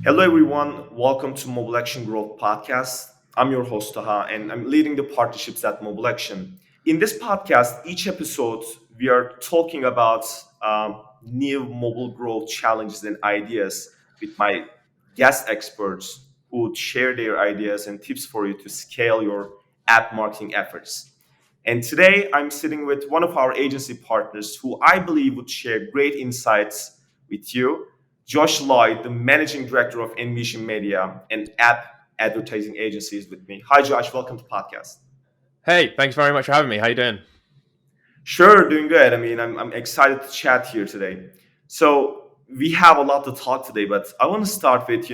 Hello, everyone. Welcome to Mobile Action Growth Podcast. I'm your host, Taha, and I'm leading the partnerships at Mobile Action. In this podcast, each episode, we are talking about new mobile growth challenges and ideas with my guest experts who would share their ideas and tips for you to scale your app marketing efforts. And today, I'm sitting with one of our agency partners who I believe would share great insights with you. Josh Lloyd, the managing director of Envision Media, an app advertising agency, is with me. Hi, Josh. Welcome to the podcast. Hey, thanks very much for having me. How you doing? Sure, doing good. I'm excited to chat here today. So we have a lot to talk today, but I want to start with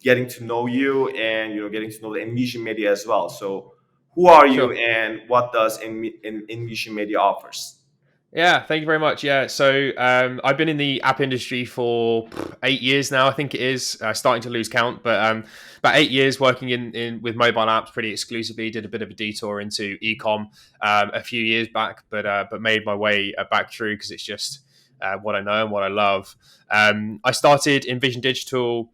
getting to know you and getting to know the Envision Media as well. So who are you Sure. and what does Envision Media offers? Yeah, thank you very much. I've been in the app industry for 8 years now. I think it is starting to lose count, but about 8 years working in with mobile apps pretty exclusively. Did a bit of a detour into ecom a few years back, but made my way back through because it's just what I know and what I love. I started Envision Digital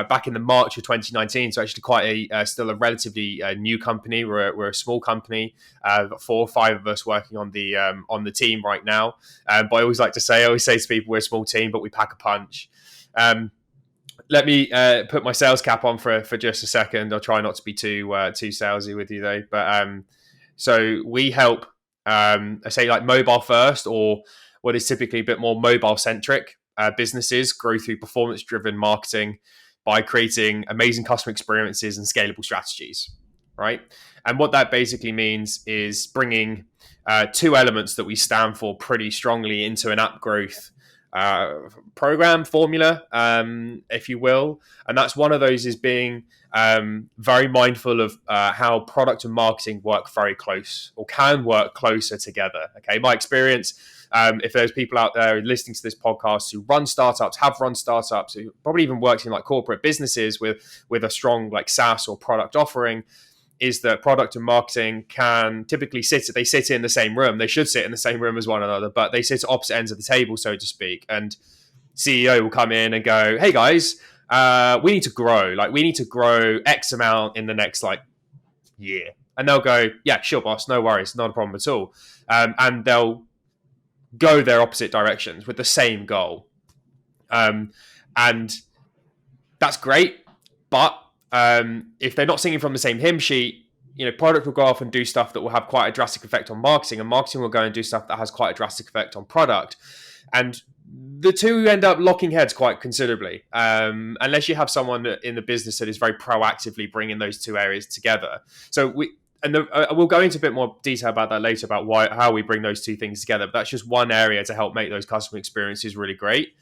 back in the March of 2019, so actually quite still a relatively new company. We're a small company, got 4 or 5 of us working on the team right now. But I always say to people, we're a small team, but we pack a punch. Um, Let me put my sales cap on for just a second. I'll try not to be too salesy with you though. So we help, I say like mobile first, or what is typically a bit more mobile centric businesses grow through performance driven marketing by creating amazing customer experiences and scalable strategies, right? And what that basically means is bringing two elements that we stand for pretty strongly into an app growth uh, program formula, if you will. And that's one of those is being very mindful of how product and marketing work very close or can work closer together. Okay, my experience. If there's people out there listening to this podcast who run startups, have run startups, who probably even worked in like corporate businesses with a strong like SaaS or product offering, is that product and marketing can typically sit in the same room. They should sit in the same room as one another, but they sit at opposite ends of the table, so to speak. And CEO will come in and go, "Hey guys, we need to grow. Like we need to grow X amount in the next like year." And they'll go, "Yeah, sure, boss. No worries. Not a problem at all." And they'll go their opposite directions with the same goal. Um, and that's great. But if they're not singing from the same hymn sheet, product will go off and do stuff that will have quite a drastic effect on marketing, and marketing will go and do stuff that has quite a drastic effect on product. And the two end up locking heads quite considerably, unless you have someone in the business that is very proactively bringing those two areas together. We'll go into a bit more detail about that later about how we bring those two things together. But that's just one area to help make those customer experiences really great.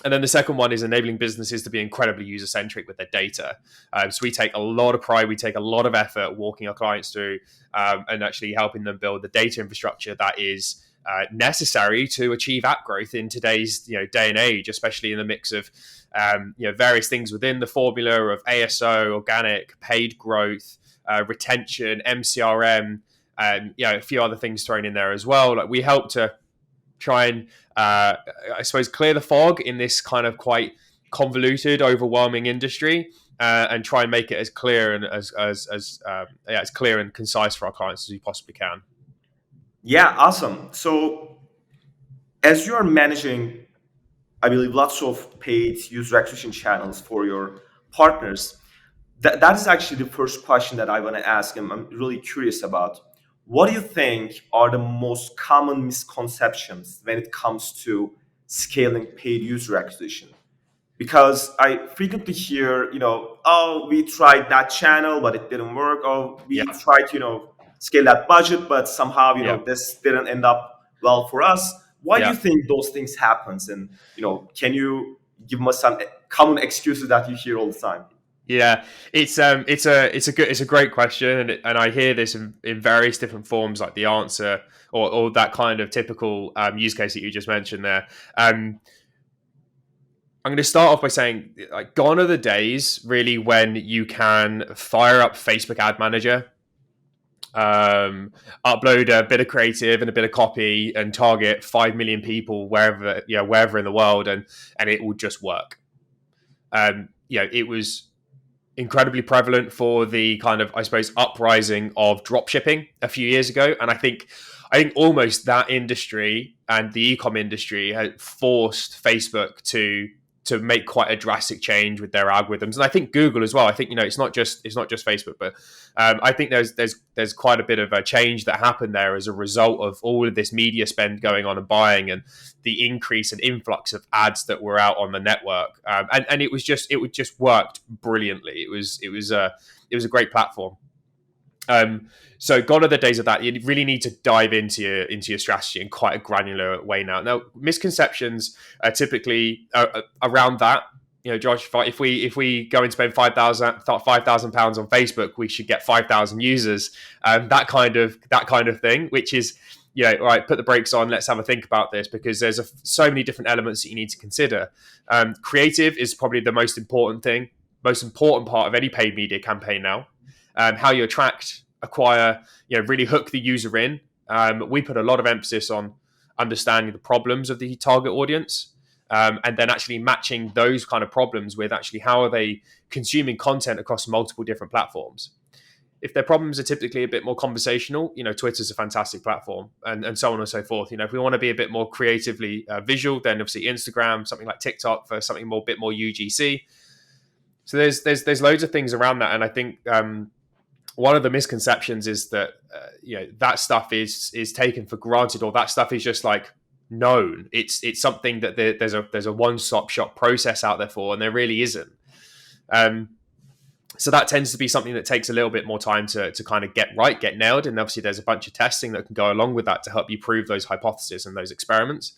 And then the second one is enabling businesses to be incredibly user centric with their data. So we take a lot of pride, we take a lot of effort walking our clients through and actually helping them build the data infrastructure that is necessary to achieve app growth in today's day and age, especially in the mix of various things within the formula of ASO, organic, paid growth, retention, MCRM, and a few other things thrown in there as well. Like we help to try and I suppose clear the fog in this kind of quite convoluted, overwhelming industry, and try and make it as clear and as clear and concise for our clients as we possibly can. Yeah, awesome. So as you are managing, I believe, lots of paid user acquisition channels for your partners, that is actually the first question that I want to ask. I'm really curious about. What do you think are the most common misconceptions when it comes to scaling paid user acquisition? Because I frequently hear, oh, we tried that channel, but it didn't work. Oh, Yeah, we tried to, scale that budget, but somehow, yeah, this didn't end up well for us. Why do you yeah. think those things happens? And, can you give us some common excuses that you hear all the time? Yeah, it's a great question, and I hear this in various different forms, like the answer or that kind of typical use case that you just mentioned there. I'm going to start off by saying, like, gone are the days really when you can fire up Facebook Ad Manager, upload a bit of creative and a bit of copy, and target 5 million people wherever in the world, and it will just work. It was incredibly prevalent for the kind of, I suppose, uprising of drop shipping a few years ago. And I think almost that industry and the e-com industry had forced Facebook to make quite a drastic change with their algorithms, and I think Google as well. I think it's not just Facebook, but I think there's quite a bit of a change that happened there as a result of all of this media spend going on and buying, and the increase and influx of ads that were out on the network, and it just worked brilliantly. It was a great platform. So gone are the days of that. You really need to dive into your strategy in quite a granular way now. Now, misconceptions are typically around that. Josh, if we go and spend £5,000 on Facebook, we should get 5,000 users. That kind of thing, which is, all right, put the brakes on. Let's have a think about this, because there's so many different elements that you need to consider. Creative is probably the most important part of any paid media campaign now. How you attract, acquire, really hook the user in. We put a lot of emphasis on understanding the problems of the target audience, and then actually matching those kind of problems with actually how are they consuming content across multiple different platforms. If their problems are typically a bit more conversational, Twitter's a fantastic platform, and so on and so forth. If we want to be a bit more creatively visual, then obviously Instagram, something like TikTok for something bit more UGC. So there's loads of things around that, and I think one of the misconceptions is that that stuff is taken for granted, or that stuff is just like known. It's something that there's a one-stop shop process out there for, and there really isn't. So that tends to be something that takes a little bit more time to kind of get nailed, and obviously there's a bunch of testing that can go along with that to help you prove those hypotheses and those experiments.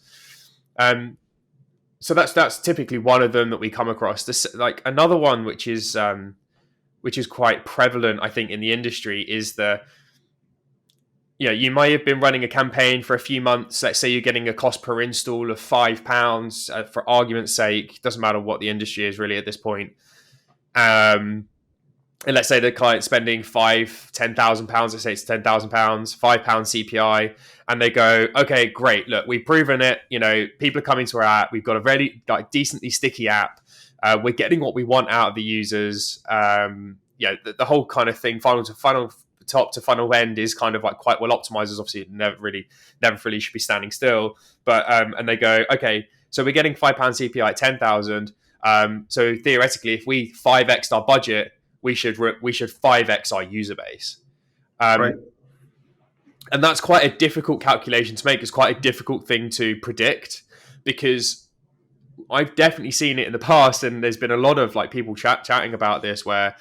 So that's typically one of them that we come across. Like another one, which is quite prevalent, I think, in the industry, is you might have been running a campaign for a few months. Let's say you're getting a cost per install of £5, for argument's sake. Doesn't matter what the industry is really at this point. And let's say the client's spending £10,000. Let's say it's £10,000, £5 CPI, and they go, okay, great. Look, we've proven it. People are coming to our app. We've got a very decently sticky app. We're getting what we want out of the users. The whole kind of thing, funnel to funnel, top to funnel end, is kind of like quite well optimized. Obviously, it never really should be standing still. But and they go, okay, so we're getting £5 CPI at 10,000. So theoretically, if we 5x our budget, we should 5x our user base. Right. And that's quite a difficult calculation to make. It's quite a difficult thing to predict, because I've definitely seen it in the past, and there's been a lot of like people chatting about this, where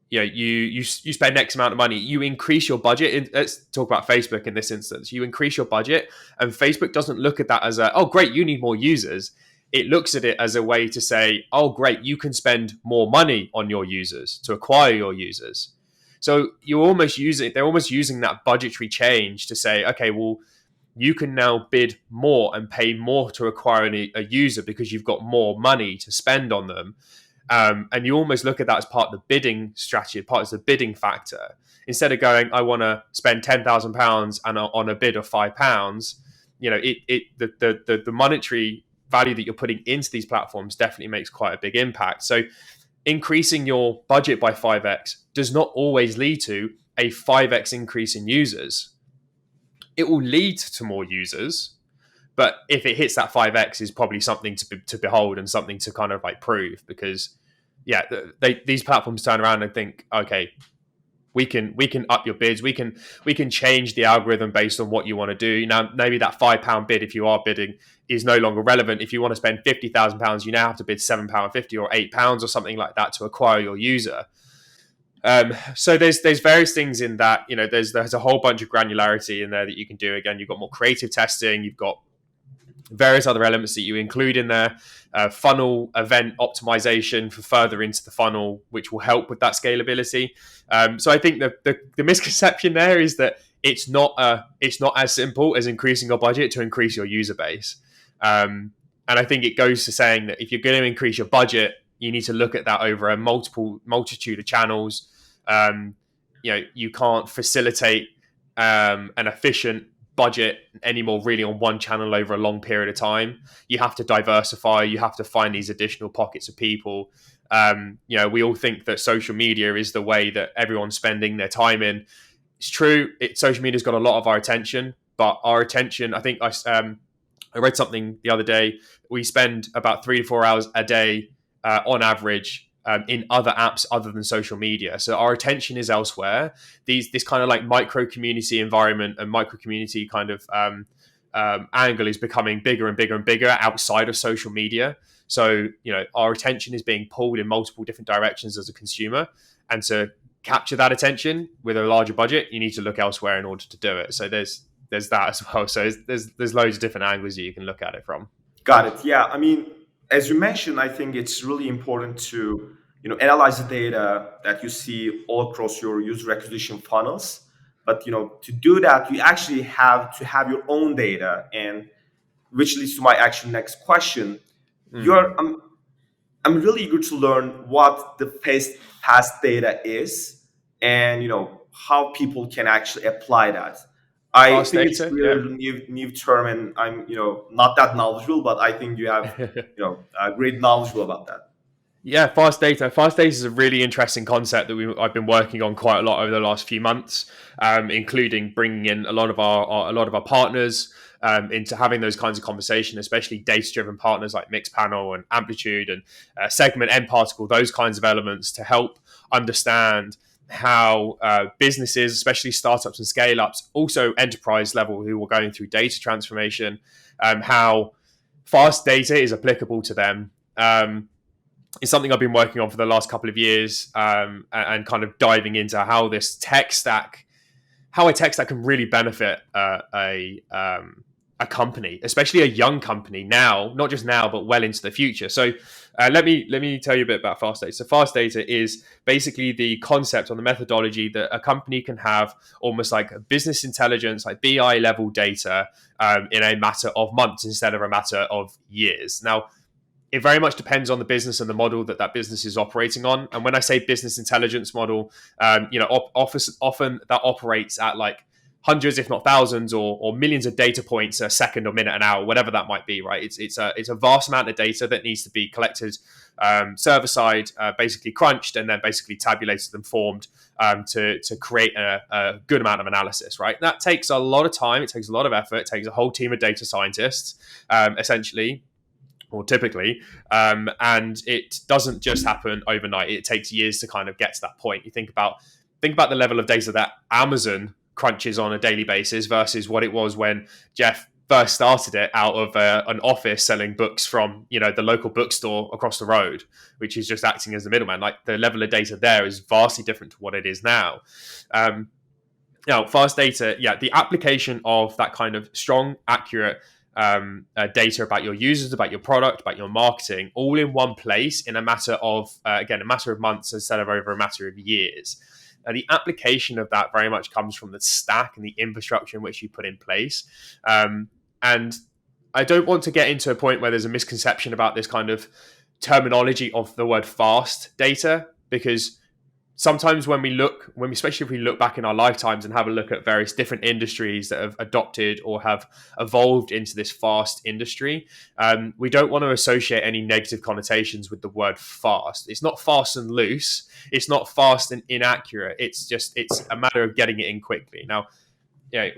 you spend X amount of money, you increase your budget. Let's talk about Facebook in this instance. You increase your budget, and Facebook doesn't look at that as oh great, you need more users. It looks at it as a way to say, oh great, you can spend more money on your users to acquire your users. So they're almost using that budgetary change to say, okay, well, you can now bid more and pay more to acquire a user because you've got more money to spend on them. And you almost look at that as part of the bidding strategy, part of the bidding factor. Instead of going, I want to spend £10,000 and on a bid of £5, the monetary value that you're putting into these platforms definitely makes quite a big impact. So increasing your budget by 5x does not always lead to a 5x increase in users. It will lead to more users, but if it hits that 5x is probably something to behold and something to kind of like prove, because these platforms turn around and think, okay, we can up your bids. We can change the algorithm based on what you want to do. Now, maybe that £5 bid, if you are bidding, is no longer relevant. If you want to spend £50,000, you now have to bid £7.50 or £8 or something like that to acquire your user. So there's various things in that. There's a whole bunch of granularity in there that you can do. Again, you've got more creative testing. You've got various other elements that you include in there. Funnel event optimization for further into the funnel, which will help with that scalability. So I think the misconception there is that it's not as simple as increasing your budget to increase your user base. And I think it goes to saying that if you're going to increase your budget, you need to look at that over a multitude of channels. You can't facilitate an efficient budget anymore really on one channel over a long period of time. You have to diversify. You have to find these additional pockets of people. We all think that social media is the way that everyone's spending their time in. It's true. Social media's got a lot of our attention, but our attention, I think I read something the other day. We spend about 3 to 4 hours a day on average in other apps other than social media. So our attention is elsewhere. This kind of like micro community environment and micro community kind of angle is becoming bigger and bigger and bigger outside of social media. So, our attention is being pulled in multiple different directions as a consumer. And to capture that attention with a larger budget, you need to look elsewhere in order to do it. So there's that as well. So there's loads of different angles that you can look at it from. Got it. Yeah. I mean, as you mentioned, I think it's really important to analyze the data that you see all across your user acquisition funnels. But to do that, you actually have to have your own data, and which leads to my actual next question. You're I'm really eager to learn what the past data is, and how people can actually apply that. I Fast think it's data, yeah. really new term, and I'm not that knowledgeable, but I think you have great knowledgeable about that. Yeah, fast data. Fast data is a really interesting concept that I've been working on quite a lot over the last few months, including bringing in a lot of our partners into having those kinds of conversation, especially data-driven partners like Mixpanel and Amplitude and Segment, mParticle, those kinds of elements to help understand how businesses, especially startups and scale-ups, also enterprise level who are going through data transformation, how fast data is applicable to them. It's something I've been working on for the last couple of years, and kind of diving into how a tech stack can really benefit a company, especially a young company now, not just now, but well into the future. So let me tell you a bit about fast data. So fast data is basically the concept or the methodology that a company can have almost like a business intelligence, like BI level data, in a matter of months instead of a matter of years. Now, it very much depends on the business and the model that business is operating on. And when I say business intelligence model, often that operates at like hundreds, if not thousands, or millions of data points a second or minute, an hour, whatever that might be. Right? It's a vast amount of data that needs to be collected, server side, basically crunched, and then basically tabulated and formed to create a good amount of analysis. Right? That takes a lot of time. It takes a lot of effort. It takes a whole team of data scientists, essentially, or typically, and it doesn't just happen overnight. It takes years to kind of get to that point. You think about the level of data that Amazon crunches on a daily basis versus what it was when Jeff first started it out of an office selling books from the local bookstore across the road, which is just acting as the middleman. Like, the level of data there is vastly different to what it is now. Now, fast data, the application of that kind of strong, accurate data about your users, about your product, about your marketing, all in one place in a matter of months instead of over a matter of years. Now, the application of that very much comes from the stack and the infrastructure in which you put in place. And I don't want to get into a point where there's a misconception about this kind of terminology of the word fast data, because sometimes especially if we look back in our lifetimes and have a look at various different industries that have adopted or have evolved into this fast industry, we don't want to associate any negative connotations with the word fast. It's not fast and loose. It's not fast and inaccurate. It's a matter of getting it in quickly. Now,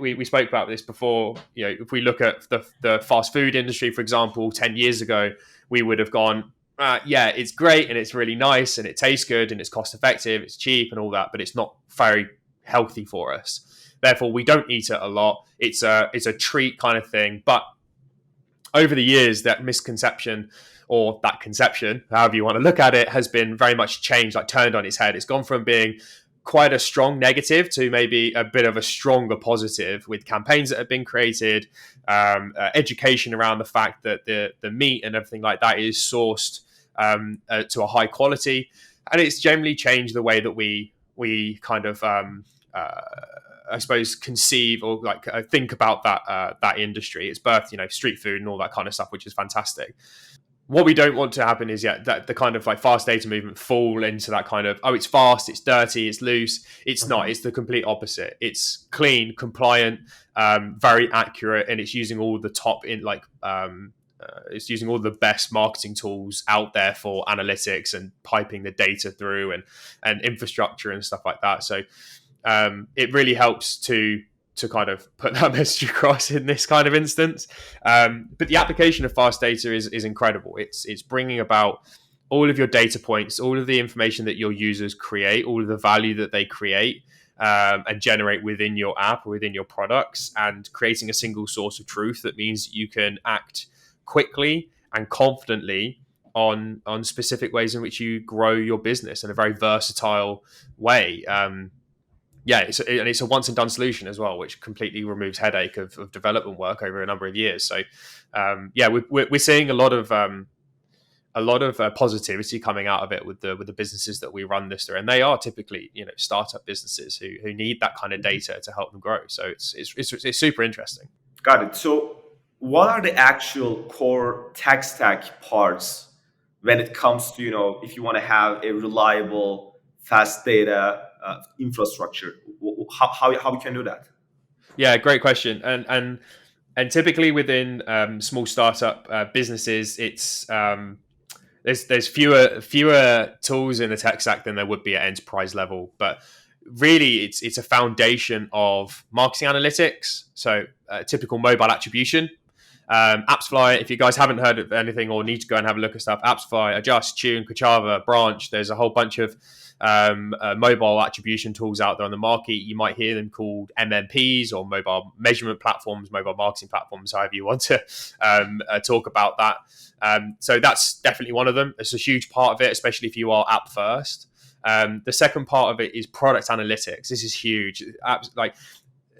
we spoke about this before. If we look at the fast food industry, for example, 10 years ago, we would have gone, it's great and it's really nice and it tastes good and it's cost effective, it's cheap and all that, but it's not very healthy for us. Therefore, we don't eat it a lot. It's a treat kind of thing. But over the years, that misconception, or that conception, however you want to look at it, has been very much changed, like turned on its head. It's gone from being quite a strong negative to maybe a bit of a stronger positive, with campaigns that have been created, education around the fact that the meat and everything like that is sourced to a high quality, and it's generally changed the way that we kind of I suppose conceive or think about that industry. It's birthed street food and all that kind of stuff, which is fantastic. what we don't want to happen is that the kind of like fast data movement fall into that kind of, oh, it's fast, it's dirty, it's loose. It's not. Mhm. It's the complete opposite. It's clean, compliant, very accurate, and it's using all the top in like it's using all the best marketing tools out there for analytics and piping the data through and infrastructure and stuff like that. So it really helps to kind of put that message across in this kind of instance. But the application of fast data is incredible. It's bringing about all of your data points, all of the information that your users create, all of the value that they create and generate within your app or within your products, and creating a single source of truth that means you can act quickly and confidently on specific ways in which you grow your business in a very versatile way. Yeah, it's a once and done solution as well, which completely removes headache of development work over a number of years. So, yeah, we're seeing a lot of positivity coming out of it with the businesses that we run this through, and they are typically startup businesses who need that kind of data to help them grow. So it's super interesting. Got it. So, what are the actual core tech stack parts when it comes to, if you want to have a reliable, fast data infrastructure? How we can do that? Yeah, great question. And typically within small startup businesses, it's there's fewer tools in the tech stack than there would be at enterprise level, but really it's a foundation of marketing analytics. So typical mobile attribution. AppsFly, if you guys haven't heard of anything or need to go and have a look at stuff, AppsFly, Adjust, Tune, Kochava, Branch, there's a whole bunch of mobile attribution tools out there on the market. You might hear them called MMPs or mobile measurement platforms, mobile marketing platforms, however you want to talk about that. So that's definitely one of them. It's a huge part of it, especially if you are app first. The second part of it is product analytics. This is huge. Like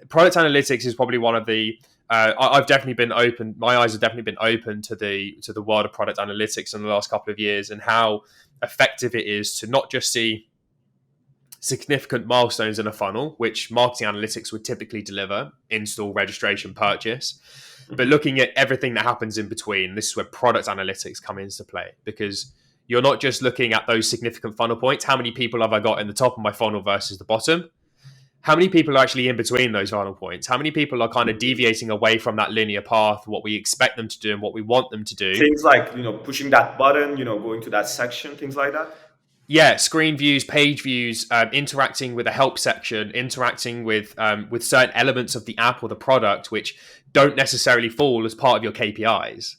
product analytics is probably one of the I've definitely been open. My eyes have definitely been open to the world of product analytics in the last couple of years, and how effective it is to not just see significant milestones in a funnel, which marketing analytics would typically deliver: install, registration, purchase, but looking at everything that happens in between. This is where product analytics come into play, because you're not just looking at those significant funnel points. How many people have I got in the top of my funnel versus the bottom? How many people are actually in between those final points? How many people are kind of deviating away from that linear path, what we expect them to do and what we want them to do? Things like pushing that button, going to that section, things like that. Yeah, screen views, page views, interacting with a help section, interacting with certain elements of the app or the product, which don't necessarily fall as part of your KPIs.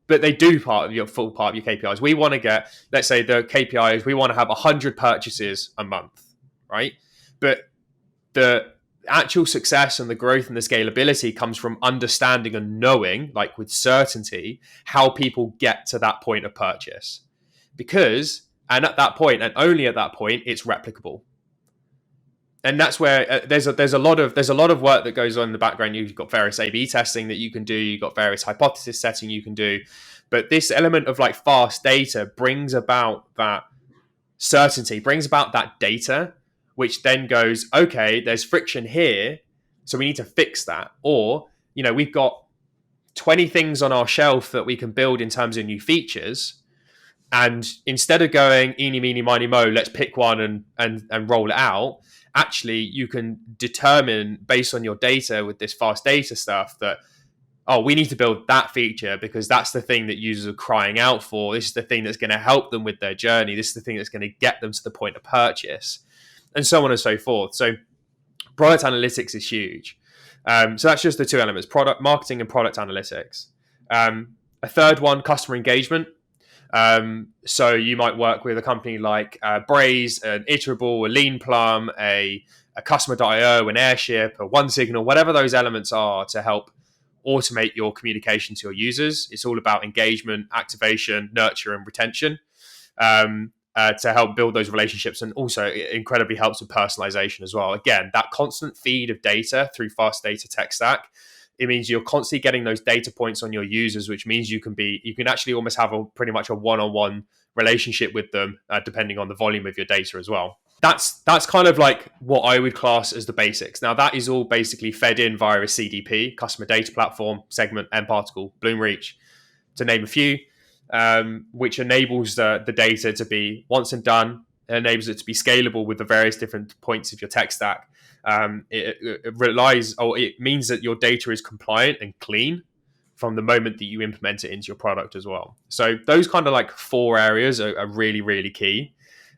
But they do full part of your KPIs. We want to get, let's say the KPIs, we want to have 100 purchases a month, right? But the actual success and the growth and the scalability comes from understanding and knowing, like with certainty, how people get to that point of purchase. And at that point, and only at that point, it's replicable. And that's where there's a lot of work that goes on in the background. You've got various A/B testing that you can do. You've got various hypothesis setting you can do. But this element of like fast data brings about that certainty, brings about that data, which then goes, okay, there's friction here, so we need to fix that. Or, we've got 20 things on our shelf that we can build in terms of new features. And instead of going eeny, meeny, miny, mo, let's pick one and roll it out, actually you can determine based on your data with this fast data stuff that, oh, we need to build that feature because that's the thing that users are crying out for. This is the thing that's going to help them with their journey. This is the thing that's going to get them to the point of purchase, and so on and so forth. So product analytics is huge. So that's just the two elements: product marketing and product analytics. A third one, customer engagement. So you might work with a company like Braze, an Iterable, a Lean Plum, a Customer.io, an Airship, a OneSignal, whatever those elements are to help automate your communication to your users. It's all about engagement, activation, nurture, and retention. To help build those relationships, and also it incredibly helps with personalization as well. Again, that constant feed of data through fast data tech stack, it means you're constantly getting those data points on your users, which means you can actually almost have pretty much a one-on-one relationship with them, depending on the volume of your data as well. That's kind of like what I would class as the basics. Now that is all basically fed in via a CDP, customer data platform, Segment, mParticle, Bloomreach, to name a few. which enables the data to be once and done, enables it to be scalable with the various different points of your tech stack. It means that your data is compliant and clean from the moment that you implement it into your product as well. So those kind of like four areas are really, really key.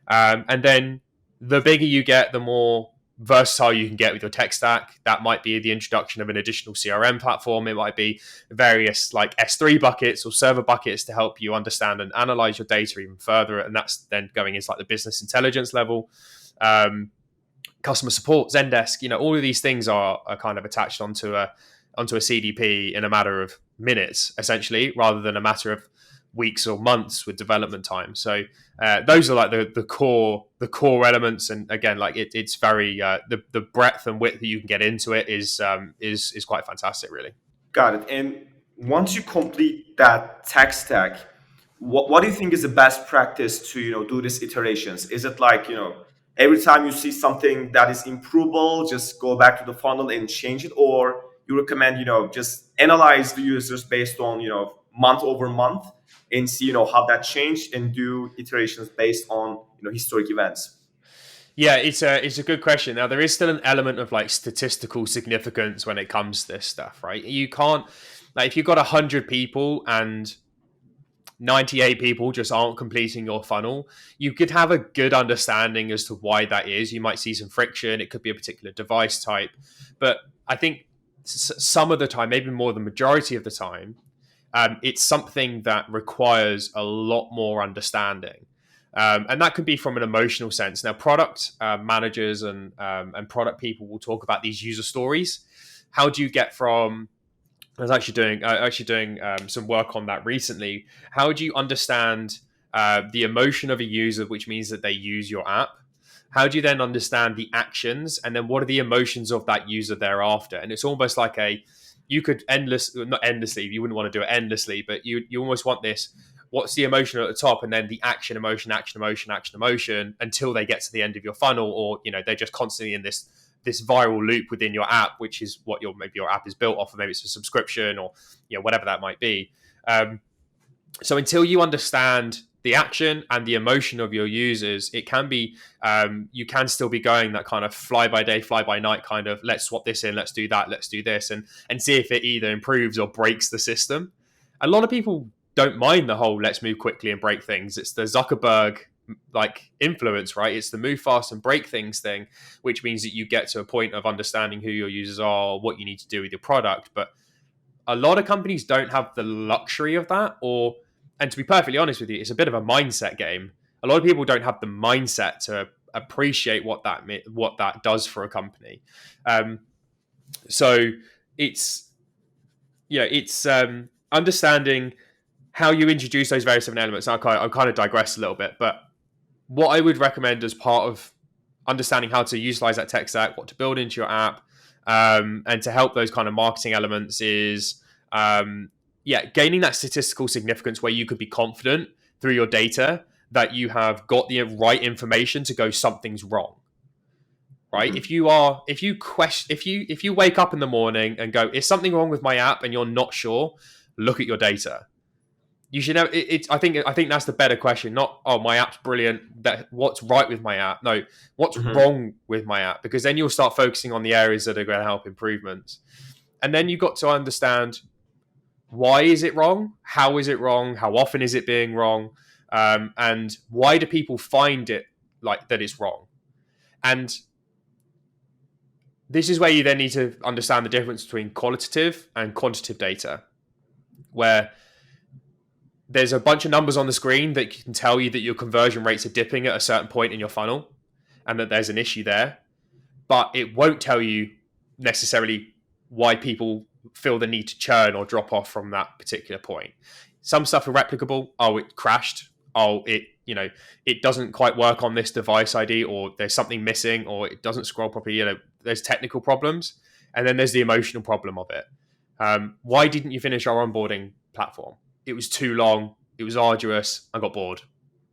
And then the bigger you get, the more versatile you can get with your tech stack. That might be the introduction of an additional CRM platform. It might be various like S3 buckets or server buckets to help you understand and analyze your data even further. And that's then going into like the business intelligence level. Customer support, Zendesk, all of these things are kind of attached onto a CDP in a matter of minutes, essentially, rather than a matter of weeks or months with development time. So those are like the core elements. And again, like it's very the breadth and width that you can get into it is quite fantastic, really. Got it. And once you complete that tech stack, what do you think is the best practice to do these iterations? Is it like every time you see something that is improvable, just go back to the funnel and change it, or you recommend just analyze the users based on month over month and see how that changed and do iterations based on historic events? Yeah, it's a good question. Now there is still an element of like statistical significance when it comes to this stuff, right? You can't like if you've got 100 people and 98 people just aren't completing your funnel, you could have a good understanding as to why that is. You might see some friction. It could be a particular device type. But I think some of the time, maybe more the majority of the time, it's something that requires a lot more understanding. And that could be from an emotional sense. Now, product managers and product people will talk about these user stories. How do you get from I was actually doing some work on that recently. How do you understand the emotion of a user, which means that they use your app? How do you then understand the actions, and then what are the emotions of that user thereafter? And it's almost like you could not endlessly. You wouldn't want to do it endlessly, but you almost want this. What's the emotion at the top, and then the action, emotion, action, emotion, action, emotion, until they get to the end of your funnel, or they're just constantly in this viral loop within your app, which is what maybe your app is built off of. Maybe it's a subscription or whatever that might be. So until you understand the action and the emotion of your users, it can be you can still be going that kind of fly by day, fly by night kind of let's swap this in, let's do that, let's do this, and see if it either improves or breaks the system. A lot of people don't mind the whole let's move quickly and break things. It's the Zuckerberg like influence, right? It's the move fast and break things thing, which means that you get to a point of understanding who your users are, what you need to do with your product. But a lot of companies don't have the luxury of that, and to be perfectly honest with you, it's a bit of a mindset game. A lot of people don't have the mindset to appreciate what that does for a company. So it's understanding how you introduce those various different elements. I'll kind of digress a little bit, but what I would recommend as part of understanding how to utilize that tech stack, what to build into your app, and to help those kind of marketing elements is, gaining that statistical significance where you could be confident through your data that you have got the right information to go something's wrong. Right? Mm-hmm. If you wake up in the morning and go, is something wrong with my app, and you're not sure, look at your data. You should know it. I think that's the better question. Not, oh, my app's brilliant. What's right with my app? No, what's wrong with my app? Because then you'll start focusing on the areas that are going to help improvements. And then you've got to understand, why is it wrong? How is it wrong? How often is it being wrong? And why do people find it like that it's wrong? And this is where you then need to understand the difference between qualitative and quantitative data, where there's a bunch of numbers on the screen that can tell you that your conversion rates are dipping at a certain point in your funnel and that there's an issue there. But it won't tell you necessarily why people feel the need to churn or drop off from that particular point. Some stuff are replicable. Oh, it crashed. Oh, it doesn't quite work on this device ID, or there's something missing, or it doesn't scroll properly. There's technical problems. And then there's the emotional problem of it. Why didn't you finish our onboarding platform? It was too long. It was arduous. I got bored.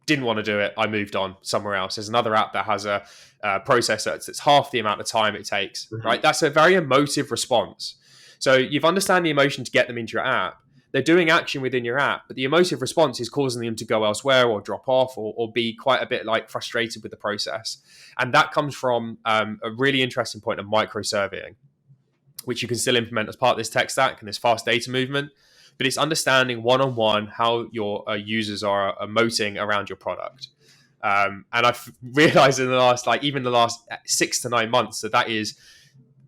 Didn't want to do it. I moved on somewhere else. There's another app that has a process that's half the amount of time it takes, right? That's a very emotive response. So you've understand the emotion to get them into your app, They're doing action within your app, but the emotive response is causing them to go elsewhere or drop off or be quite a bit like frustrated with the process. And that comes from a really interesting point of micro surveying, which you can still implement as part of this tech stack and this fast data movement. But it's understanding one-on-one how your users are emoting around your product. And I've realized in the last, even the last 6 to 9 months, that is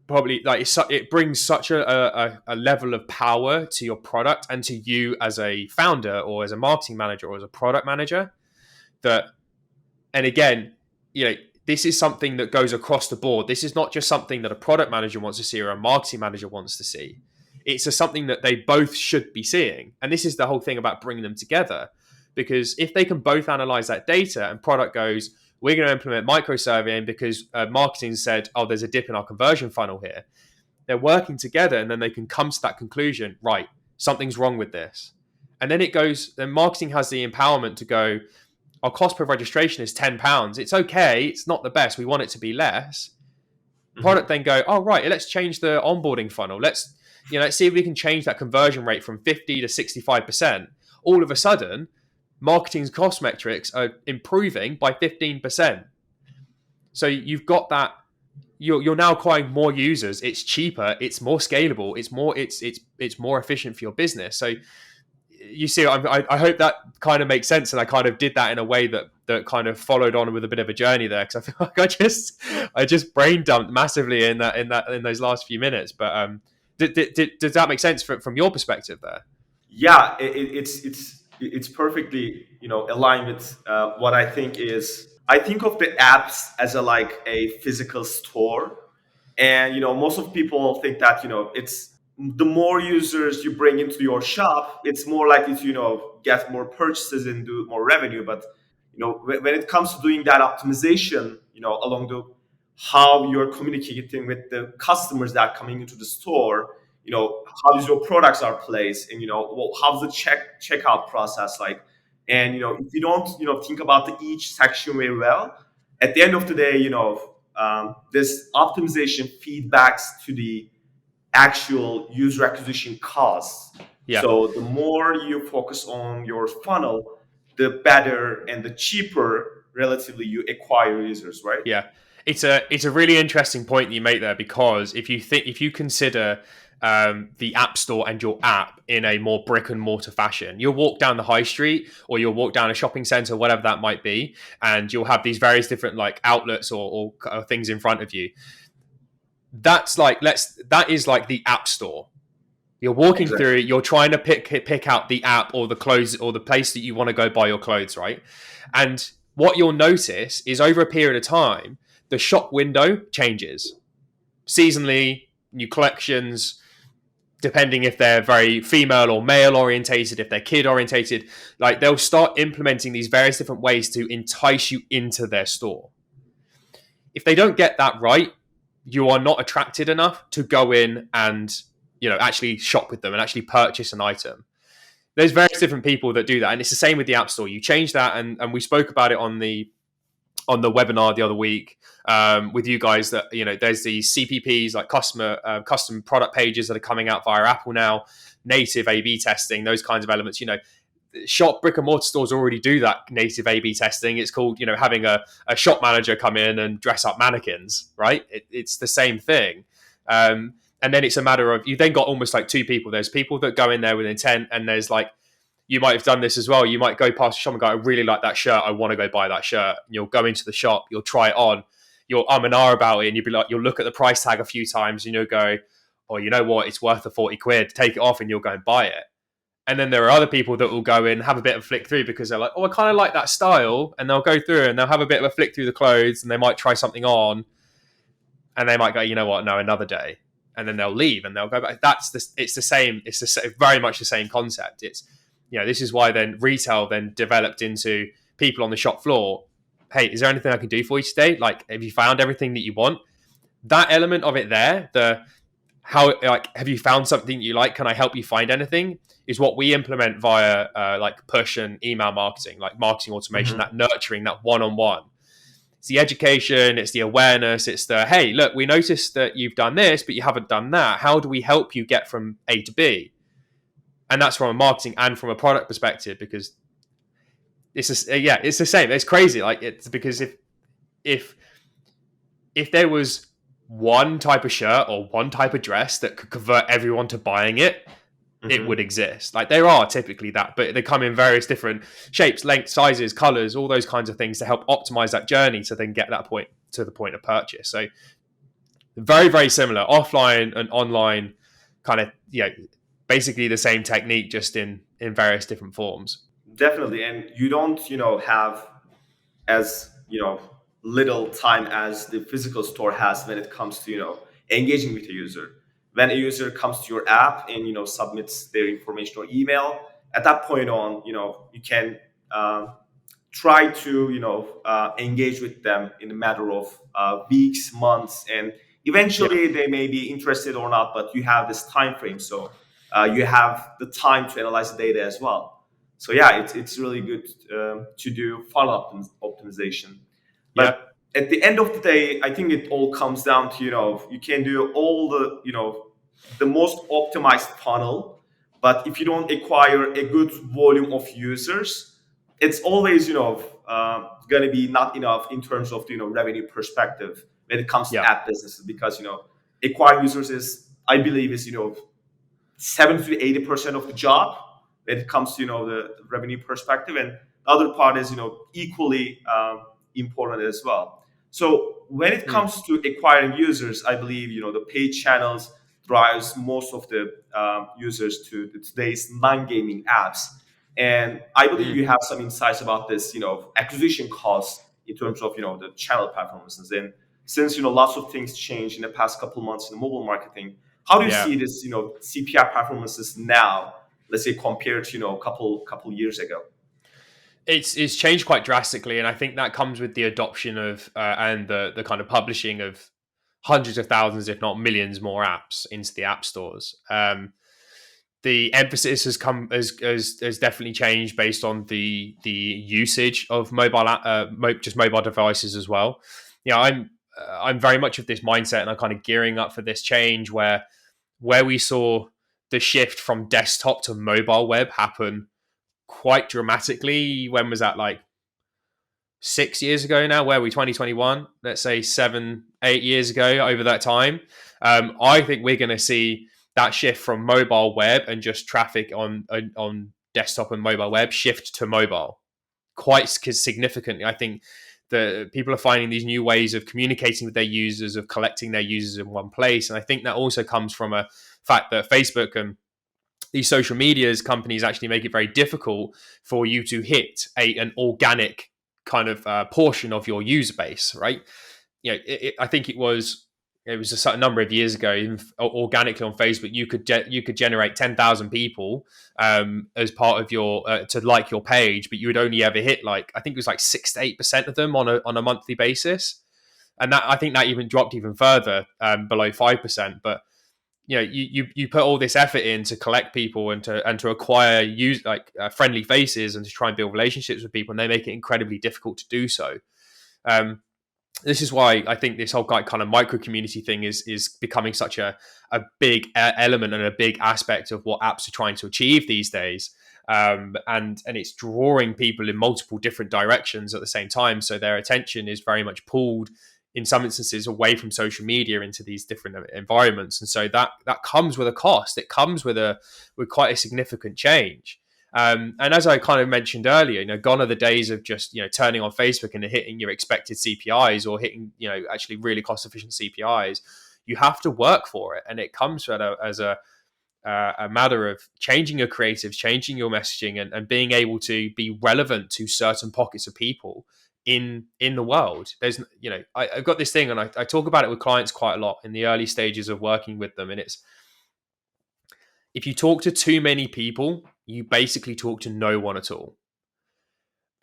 probably it brings such a level of power to your product and to you as a founder or as a marketing manager or as a product manager that, and again, this is something that goes across the board. This is not just something that a product manager wants to see or a marketing manager wants to see. It's something that they both should be seeing. And this is the whole thing about bringing them together, because if they can both analyze that data and product goes, we're going to implement micro surveying because marketing said, oh, there's a dip in our conversion funnel here. They're working together and then they can come to that conclusion, right, something's wrong with this. And then it goes, then marketing has the empowerment to go, our cost per registration is £10. It's okay. It's not the best. We want it to be less. Product then go, oh, right, let's change the onboarding funnel. Let's see if we can change that conversion rate from 50 to 65%. All of a sudden, marketing's cost metrics are improving by 15%. So you've got that. You're now acquiring more users. It's cheaper. It's more scalable. It's more efficient for your business. So you see, I hope that kind of makes sense, and I kind of did that in a way that kind of followed on with a bit of a journey there, because I feel like I just brain dumped massively in those last few minutes. But does that make sense from your perspective there? Yeah, it's perfectly aligned with what I think is. I think of the apps as a physical store, and most of people think that it's the more users you bring into your shop, it's more likely to get more purchases and do more revenue. But when it comes to doing that optimization, along the how you're communicating with the customers that are coming into the store, how does your products are placed, and how's the checkout process like. And if you don't think about each section very well, at the end of the day, this optimization feedbacks to the actual user acquisition costs. Yeah. So the more you focus on your funnel, the better and the cheaper relatively you acquire users, right? Yeah. It's a really interesting point that you make there, because if you consider the App Store and your app in a more brick and mortar fashion, you'll walk down the high street or you'll walk down a shopping center, whatever that might be, and you'll have these various different outlets or things in front of you. That is like the App Store. You're walking through, you're trying to pick out the app or the clothes or the place that you want to go buy your clothes, right? And what you'll notice is over a period of time, the shop window changes seasonally, new collections, depending if they're very female or male orientated, if they're kid orientated. They'll start implementing these various different ways to entice you into their store. If they don't get that right, you are not attracted enough to go in and actually shop with them and actually purchase an item. There's various different people that do that, and it's the same with the App Store. You change that, and we spoke about it on the webinar the other week with you guys, that there's these CPPs, like custom product pages, that are coming out via Apple now, native A/B testing, those kinds of elements. Shop brick and mortar stores already do that native A/B testing. It's called having a shop manager come in and dress up mannequins, right? It's the same thing. And then it's a matter of, you then got almost like two people. There's people that go in there with intent, and there's you might have done this as well. You might go past a shop and go, I really like that shirt. I want to go buy that shirt. And you'll go into the shop, you'll try it on, you'll and ah about it, and you'll look at the price tag a few times, and you'll go, oh, you know what? It's worth the 40 quid. Take it off, and you'll go and buy it. And then there are other people that will go in, have a bit of a flick through because they're like, oh, I kind of like that style. And they'll go through and they'll have a bit of a flick through the clothes, and they might try something on, and they might go, you know what? No, another day. And then they'll leave and they'll go back. It's the same. It's very much the same concept. It's, this is why then retail then developed into people on the shop floor. Hey, is there anything I can do for you today? Have you found everything that you want? That element of it there, have you found something you like? Can I help you find anything? Is what we implement via push and email marketing, like marketing automation, that nurturing, that one-on-one. It's the education, it's the awareness, it's the, hey, look, we noticed that you've done this, but you haven't done that. How do we help you get from A to B? And that's from a marketing and from a product perspective, because it's the same. It's crazy. Like, it's because if if there was one type of shirt or one type of dress that could convert everyone to buying it, it would Hmm. exist. Like, there are typically that, but they come in various different shapes, lengths, sizes, colors, all those kinds of things to help optimize that journey to then get that point to the point of purchase. So very, very similar, offline and online, kind of, basically the same technique, just in various different forms. Definitely, and you don't, have as little time as the physical store has when it comes to engaging with a user. When a user comes to your app and submits their information or email, at that point on, you can try to engage with them in a matter of weeks, months, and Yeah, eventually they may be interested or not, but you have this time frame, so you have the time to analyze the data as well. So yeah, it's really good to do funnel optimization. yeah, But at the end of the day, I think it all comes down to you can do all the the most optimized funnel, but if you don't acquire a good volume of users, it's always going to be not enough in terms of revenue perspective when it comes to yeah. app businesses, because acquiring users is, I believe, is 70 to 80% of the job when it comes to the revenue perspective, and the other part is equally important as well. So when it Mm, comes to acquiring users, I believe the paid channels drives most of the users to today's non-gaming apps. And I believe mm. you have some insights about this acquisition costs in terms of the channel performances. And since lots of things changed in the past couple months in the mobile marketing, how do you Yeah. see this, CPI performances now, let's say compared to, couple years ago? It's changed quite drastically, and I think that comes with the adoption of and the kind of publishing of hundreds of thousands, if not millions, more apps into the app stores. The emphasis has definitely changed based on the usage of just mobile devices as well. I'm very much of this mindset, and I'm kind of gearing up for this change where we saw the shift from desktop to mobile web happen quite dramatically. When was that? Like 6 years ago now? Where are we? 2021? Let's say 7, 8 years ago. Over that time, I think we're going to see that shift from mobile web and just traffic on desktop and mobile web shift to mobile quite significantly. I think the people are finding these new ways of communicating with their users, of collecting their users in one place, and I think that also comes from a fact that Facebook and these social medias companies actually make it very difficult for you to hit an organic kind of portion of your user base, right? I think it was a certain number of years ago, even organically on Facebook, you could generate 10,000 people as part of your to like your page, but you would only ever hit, like, I think it was like 6 to 8% of them on a monthly basis, and that, I think that even dropped even further below 5%. But you put all this effort in to collect people and to acquire friendly faces and to try and build relationships with people, and they make it incredibly difficult to do so. Um, this is why I think this whole kind of micro community thing is becoming such a big element and a big aspect of what apps are trying to achieve these days. And it's drawing people in multiple different directions at the same time, so their attention is very much pulled in some instances away from social media into these different environments, and so that comes with a cost. It comes with quite a significant change. And as I kind of mentioned earlier, gone are the days of just turning on Facebook and hitting your expected CPIs, or hitting actually really cost efficient CPIs. You have to work for it, and it comes as a matter of changing your creatives, changing your messaging, and being able to be relevant to certain pockets of people in the world. I've got this thing, and I talk about it with clients quite a lot in the early stages of working with them, and it's, if you talk to too many people, you basically talk to no one at all.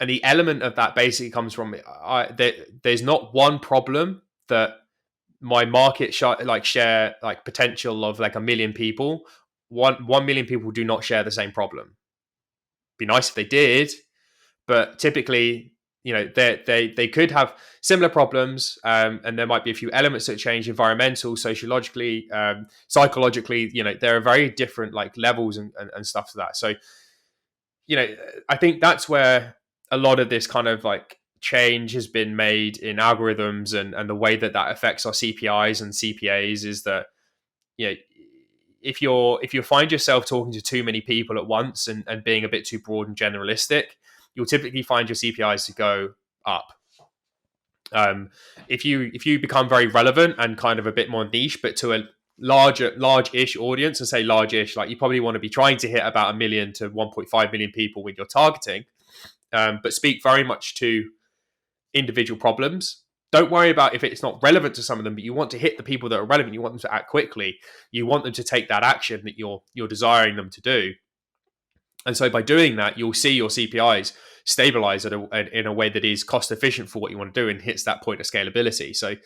And the element of that basically comes from there's not one problem that my market share potential of like 1 million people. 1 million people do not share the same problem. Be nice if they did, but typically they could have similar problems, and there might be a few elements that change: environmental, sociologically, psychologically. There are very different like levels and stuff to that. So I think that's where a lot of this kind of like change has been made in algorithms, and the way that affects our CPIs and CPAs is that you know if you find yourself talking to too many people at once, and being a bit too broad and generalistic, you'll typically find your CPIs to go up. If you become very relevant and kind of a bit more niche, but to a large-ish audience, and say large-ish, like you probably want to be trying to hit about 1 million to 1.5 million people when you're targeting, but speak very much to individual problems. Don't worry about if it's not relevant to some of them, but you want to hit the people that are relevant. You want them to act quickly. You want them to take that action that you're desiring them to do. And so by doing that, you'll see your CPIs stabilize in a way that is cost efficient for what you want to do and hits that point of scalability. So,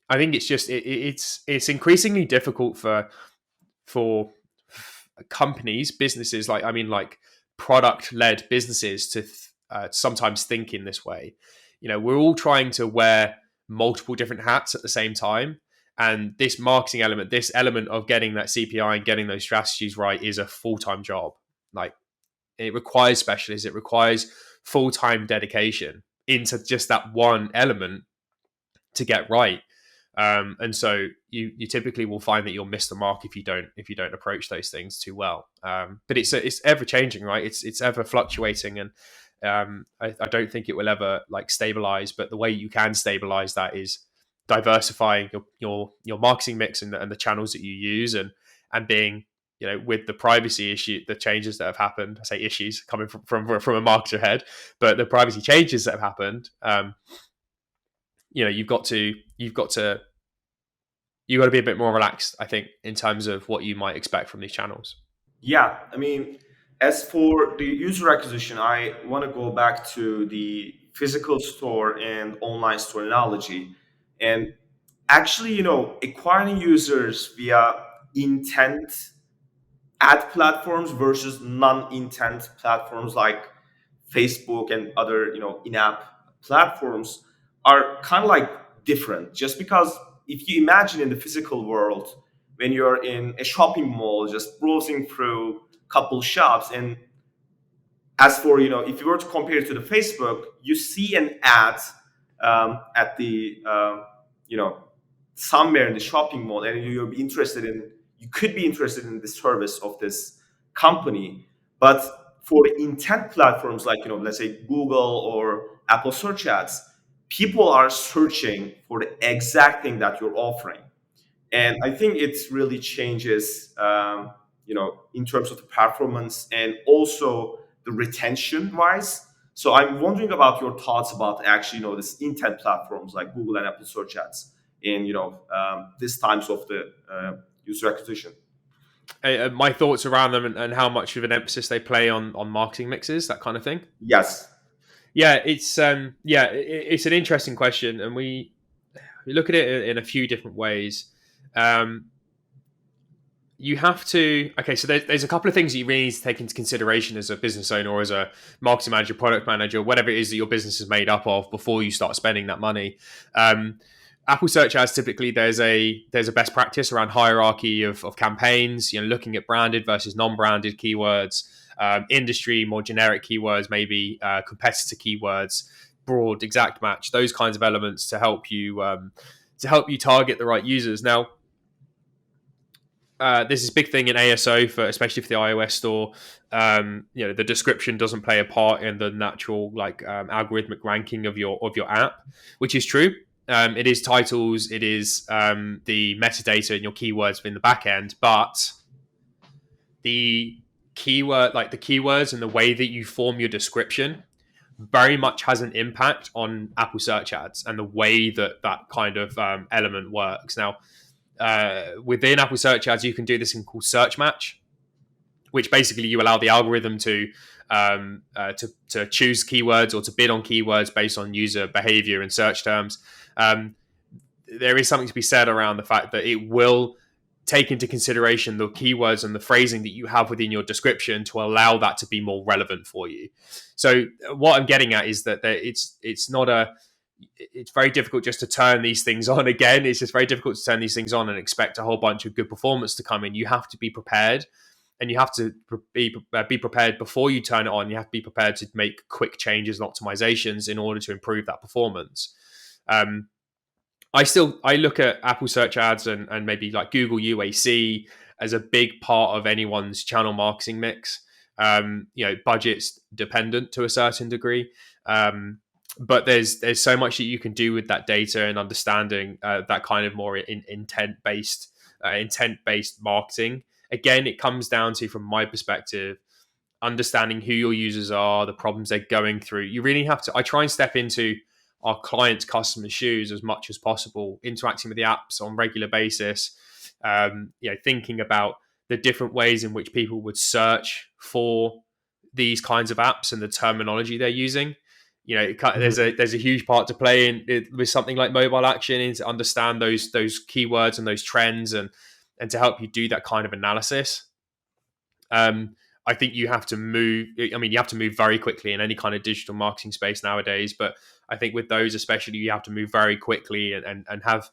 I think it's just it's increasingly difficult for companies, businesses, like product led businesses to sometimes think in this way. We're all trying to wear multiple different hats at the same time. And this marketing element, this element of getting that CPI and getting those strategies right, is a full-time job. Like, it requires specialists, it requires full-time dedication into just that one element to get right. And so you typically will find that you'll miss the mark if you don't approach those things too well. But it's ever changing, right? It's ever fluctuating, and I don't think it will ever like stabilize. But the way you can stabilize that is diversifying your marketing mix and the channels that you use, and being, with the privacy issue, the changes that have happened. I say issues coming from a marketer head, but the privacy changes that have happened. You've got to be a bit more relaxed, I think, in terms of what you might expect from these channels. Yeah, I mean, as for the user acquisition, I want to go back to the physical store and online store analogy. And actually, acquiring users via intent ad platforms versus non-intent platforms like Facebook and other, in-app platforms are kind of like different. Just because if you imagine in the physical world, when you're in a shopping mall, just browsing through a couple shops, and as for, if you were to compare it to the Facebook, you see an ad at the somewhere in the shopping mall, and you could be interested in the service of this company. But for the intent platforms like, let's say Google or Apple search ads, people are searching for the exact thing that you're offering. And I think it really changes, in terms of the performance and also the retention wise. So I'm wondering about your thoughts about actually, this intent platforms like Google and Apple search ads in, these times of the user acquisition. My thoughts around them, and how much of an emphasis they play on marketing mixes, that kind of thing. Yes. Yeah, it's an interesting question, and we look at it in a few different ways. You have to, okay, so there's a couple of things that you really need to take into consideration as a business owner, or as a marketing manager, product manager, whatever it is that your business is made up of, before you start spending that money. Apple search ads, typically there's a best practice around hierarchy of campaigns, looking at branded versus non-branded keywords, industry, more generic keywords, maybe competitor keywords, broad exact match, those kinds of elements to help you target the right users. Now, this is a big thing in ASO, especially for the iOS store. The description doesn't play a part in the natural algorithmic ranking of your app, which is true. It is titles, it is the metadata and your keywords in the back end, but the keywords and the way that you form your description very much has an impact on Apple search ads and the way that kind of element works. Now, within Apple search ads, you can do this thing called search match, which basically you allow the algorithm to choose keywords or to bid on keywords based on user behavior and search terms. There is something to be said around the fact that it will take into consideration the keywords and the phrasing that you have within your description to allow that to be more relevant for you. So what I'm getting at is that it's not a it's very difficult just to turn these things on again. It's just very difficult to turn these things on and expect a whole bunch of good performance to come in. You have to be prepared, and you have to be prepared before you turn it on. You have to be prepared to make quick changes and optimizations in order to improve that performance. Um, I look at Apple search ads and maybe like Google UAC as a big part of anyone's channel marketing mix. Budget's dependent to a certain degree. But there's so much that you can do with that data and understanding that kind of more intent based marketing. Again, it comes down to, from my perspective, understanding who your users are, the problems they're going through. You really have to. I try and step into our clients' customers' shoes as much as possible, interacting with the apps on a regular basis. Thinking about the different ways in which people would search for these kinds of apps and the terminology they're using. There's a huge part to play in it, with something like mobile action, is to understand those keywords and those trends, and to help you do that kind of analysis. I think you have to move. I mean, you have to move very quickly in any kind of digital marketing space nowadays. But I think with those especially, you have to move very quickly and have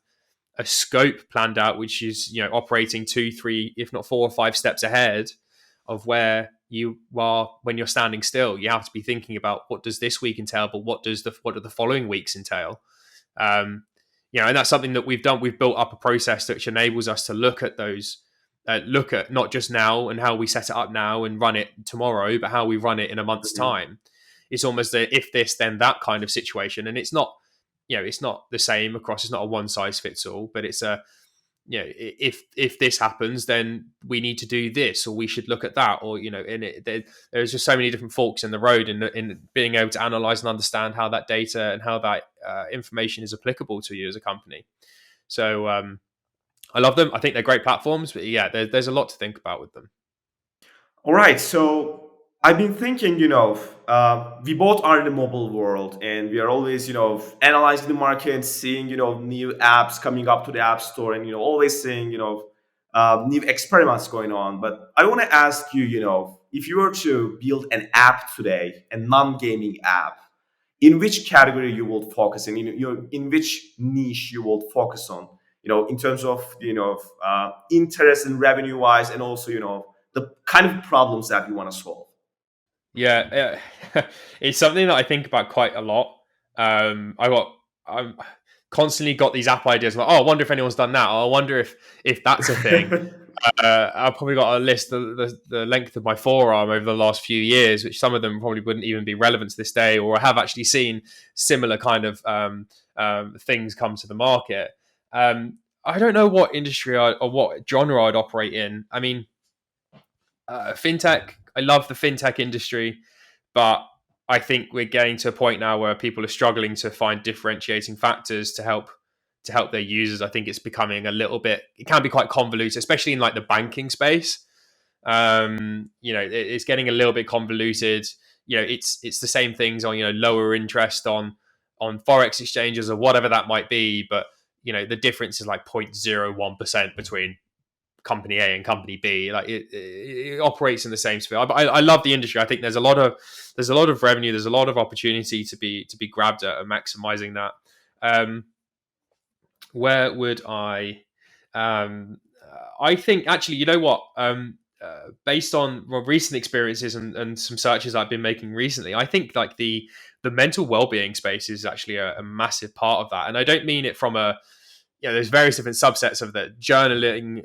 a scope planned out, which is operating 2, 3, if not 4 or 5 steps ahead of where you are when you're standing still. You have to be thinking about, what does this week entail, but what do the following weeks entail? And that's something that we've done. We've built up a process which enables us to look at those. Look at not just now and how we set it up now and run it tomorrow, but how we run it in a month's time. It's almost a if this then that kind of situation, and it's not the same across. It's not a one size fits all, but it's a if this happens, then we need to do this, or we should look at that, or there's just so many different forks in the road in being able to analyze and understand how that data and how that information is applicable to you as a company. So I love them. I think they're great platforms, but there's a lot to think about with them. All right, so I've been thinking, we both are in the mobile world, and we are always, analyzing the market, seeing, new apps coming up to the app store, and always seeing, new experiments going on. But I want to ask you, if you were to build an app today, a non-gaming app, in which category you will focus in which niche you will focus on, in terms of interest and revenue wise, and also the kind of problems that you want to solve. Yeah, it's something that I think about quite a lot. I'm constantly got these app ideas. I'm like, I wonder if anyone's done that. I wonder if that's a thing. I've probably got a list the length of my forearm over the last few years, which some of them probably wouldn't even be relevant to this day, or I have actually seen similar kind of things come to the market. I don't know what industry or what genre I'd operate in. I mean, fintech. I love the fintech industry, but I think we're getting to a point now where people are struggling to find differentiating factors to help their users. I think it's becoming a little bit. It can be quite convoluted, especially in like the banking space. It's getting a little bit convoluted. It's the same things on lower interest on forex exchanges or whatever that might be, but the difference is like 0.01% between company A and company B. Like it operates in the same sphere. I love the industry. I think there's a lot of revenue. There's a lot of opportunity to be grabbed at and maximizing that. Where would I? I think actually, you know what? Based on recent experiences and some searches I've been making recently, I think like the mental well-being space is actually a massive part of that. And I don't mean it from a there's various different subsets of that: journaling,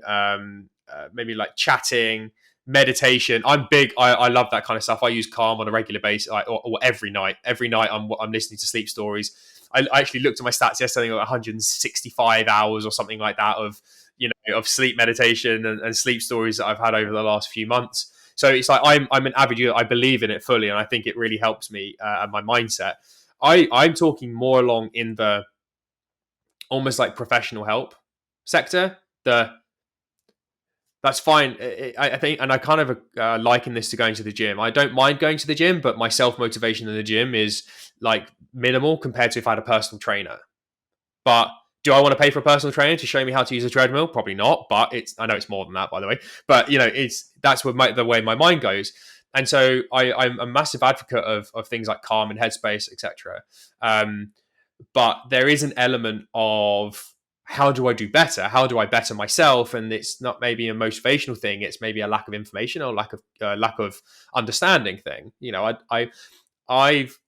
maybe like chatting, meditation. I'm big. I love that kind of stuff. I use Calm on a regular basis, or every night. Every night I'm listening to sleep stories. I actually looked at my stats yesterday, 165 hours or something like that of of sleep meditation and sleep stories that I've had over the last few months. So it's like I'm an avid user. I believe in it fully, and I think it really helps me and my mindset. I'm talking more along in the almost like professional help sector. That's fine. I think, and I kind of liken this to going to the gym. I don't mind going to the gym, but my self motivation in the gym is like minimal compared to if I had a personal trainer. But Do I want to pay for a personal trainer to show me how to use a treadmill? Probably not, but I know it's more than that, by the way. But that's the way my mind goes. And so I'm a massive advocate of things like Calm and Headspace, etc. But there is an element of, how do I do better? How do I better myself? And it's not maybe a motivational thing. It's maybe a lack of information or lack of understanding thing. I've